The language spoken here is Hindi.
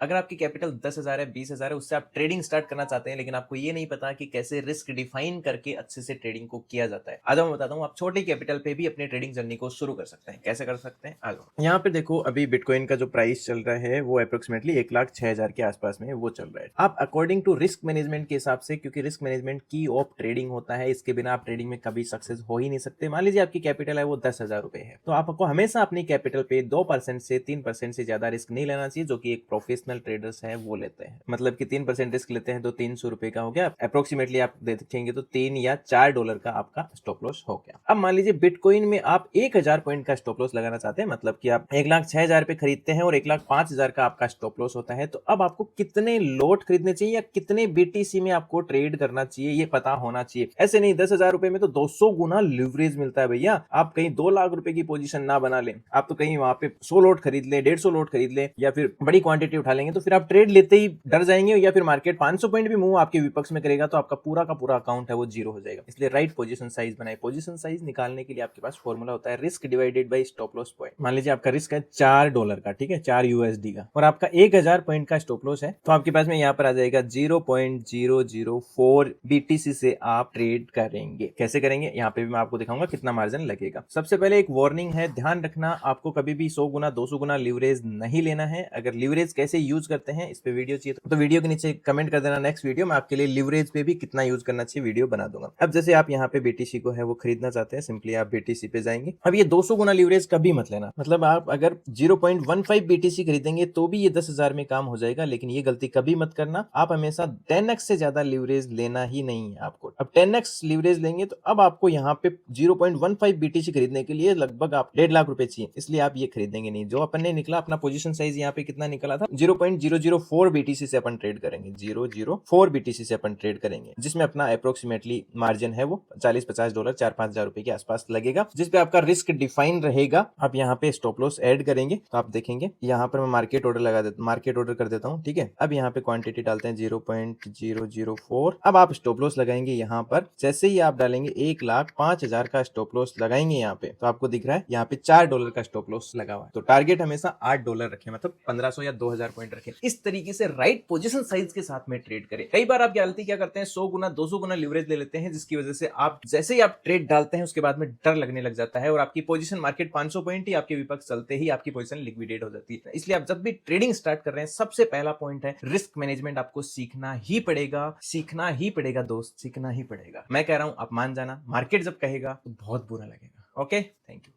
अगर आपकी कैपिटल 10,000 है, 20,000 है, उससे आप ट्रेडिंग स्टार्ट करना चाहते हैं, लेकिन आपको ये नहीं पता कि कैसे रिस्क डिफाइन करके अच्छे से ट्रेडिंग को किया जाता है। आज मैं बताता हूँ, आप छोटे कैपिटल पे भी अपने ट्रेडिंग जर्नी को शुरू कर सकते हैं। कैसे कर सकते हैं, आज यहाँ पे देखो, अभी बिटकॉइन का जो प्राइस चल रहा है वो अप्रोक्सीमेटली 1,06,000 के आसपास में वो चल रहा है। आप अकॉर्डिंग टू रिस्क मैनेजमेंट के हिसाब से, क्योंकि रिस्क मैनेजमेंट की ऑफ ट्रेडिंग होता है, इसके बिना आप ट्रेडिंग में कभी सक्सेस हो ही नहीं सकते। मान लीजिए आपकी कैपिटल है वो 10,000 रुपए है, तो आपको हमेशा अपनी कैपिटल पे 2% से 3% से ज्यादा रिस्क नहीं लेना चाहिए, जो कि एक प्रोफेशनल ट्रेडर्स है वो लेते हैं। मतलब कि 3% रिस्क लेते हैं तो 300 रुपए का हो गया, अप्रोक्सीमेटली आप देखेंगे तो $3 या $4 का आपका स्टॉप लॉस हो गया। अब मान लीजिए बिटकॉइन में आप 1,000 पॉइंट का स्टॉप लॉस लगाना चाहते हैं, मतलब कि आप 1,06,000 पे खरीदते हैं और 1,05,000 का आपका स्टॉप लॉस होता है, तो अब आपको कितने लोट खरीदने चाहिए या कितने बीटीसी में आपको ट्रेड करना चाहिए ये पता होना चाहिए। ऐसे नहीं 10,000 रुपए में तो 200 गुना लिवरेज मिलता है भैया। आप कहीं 2 लाख रुपए की पोजीशन ना बना लें, आप तो कहीं वहां पे 100 लोट खरीद ले, 150 लोट खरीद ले, या फिर बड़ी क्वांटिटी उठा लेंगे, तो फिर आप ट्रेड लेते ही डर जाएंगे, या फिर मार्केट 500 पॉइंट भी मूव आपके विपक्ष में करेगा तो आपका पूरा का पूरा अकाउंट है वो जीरो हो जाएगा। इसलिए राइट पोजीशन साइज बनाए। पोजीशन साइज निकालने के लिए आपके पास फॉर्मूला होता है risk divided by stop loss point. मान लीजिए आपका रिस्क है $4 का, ठीक है, 4 USD का, और आपका 1,000 पॉइंट का स्टॉप लॉस है, तो आपके पास में यहाँ पर आ जाएगा 0.004 BTC से आप ट्रेड करेंगे। कैसे करेंगे यहाँ पे भी मैं आपको दिखाऊंगा कितना मार्जिन लगेगा। सबसे पहले एक वार्निंग है, ध्यान रखना, आपको कभी भी 100 गुना 200 गुना लीवरेज नहीं लेना है। अगर लीवरेज कैसे यूज करते हैं इस पे वीडियो चाहिए तो वीडियो के नीचे कमेंट कर देना, नेक्स्ट वीडियो में आपके लिए लीवरेज पे भी कितना यूज करना चाहिए वीडियो बना दूंगा। अब जैसे आप यहाँ पे BTC को है वो खरीदना चाहते हैं, सिंपली आप BTC पे जाएंगे। अब ये 200 गुना लीवरेज कभी मत लेना, मतलब आप अगर 0.15 BTC खरीदेंगे तो भी ये 10,000 में काम हो जाएगा, लेकिन ये गलती कभी मत करना। आप हमेशा 10x से ज्यादा लीवरेज लेना ही नहीं है आपको। अब 10x लीवरेज लेंगे तो अब आपको यहाँ पे 0.15 BTC खरीदने के लिए लगभग आप 1.5 लाख रुपए चाहिए, इसलिए आप ये खरीदेंगे नहीं। जो अपन ने निकला अपना पोजीशन साइज यहाँ पे कितना निकला था, 0.004 BTC से अपन ट्रेड करेंगे, 004 BTC से अपन ट्रेड करेंगे, जिसमें अपना अप्रोक्सीमेटली मार्जिन है वो $40-50 4-5 रुपए के आसपास लगेगा, जिसपे आपका रिस्क डिफाइन रहेगा। आप यहाँ पे स्टॉप लॉस ऐड करेंगे तो आप देखेंगे यहाँ पर मैं मार्केट ऑर्डर लगा देता, मार्केट ऑर्डर कर देता हूँ, ठीक है। अब यहाँ पे क्वांटिटी डालते हैं 0.004। अब आप स्टॉप लॉस लगाएंगे यहाँ पर, जैसे ही आप डालेंगे 1,05,000 का स्टॉप लॉस लगाएंगे यहाँ पे, तो आपको दिख रहा है यहाँ पे $4 का स्टॉप लॉस लगा हुआ है। तो टारगेट हमेशा $8 रखें, मतलब 1,500 या 2,000 पॉइंट रखें। इस तरीके से राइट पोजीशन साइज के साथ में ट्रेड करें। कई बार आप गलती क्या करते हैं, 100 गुना 200 गुना लिवरेज ले लेते हैं, जिसकी वजह से आप जैसे ही आप ट्रेड डालते हैं उसके बाद में डर लगने लग जाता है और आपकी पोजीशन मार्केट 500 पॉइंट ही आपके विपक्ष चलते ही आपकी पोजीशन लिक्विडेट हो जाती है। इसलिए आप जब भी ट्रेडिंग स्टार्ट कर रहे हैं, सबसे पहला पॉइंट है रिस्क मैनेजमेंट। आपको सीखना ही पड़ेगा, सीखना ही पड़ेगा दोस्त, सीखना ही पड़ेगा। मैं कह रहा हूं आप मान जाना, मार्केट जब कहेगा तो बहुत बुरा लगेगा। Okay, thank you.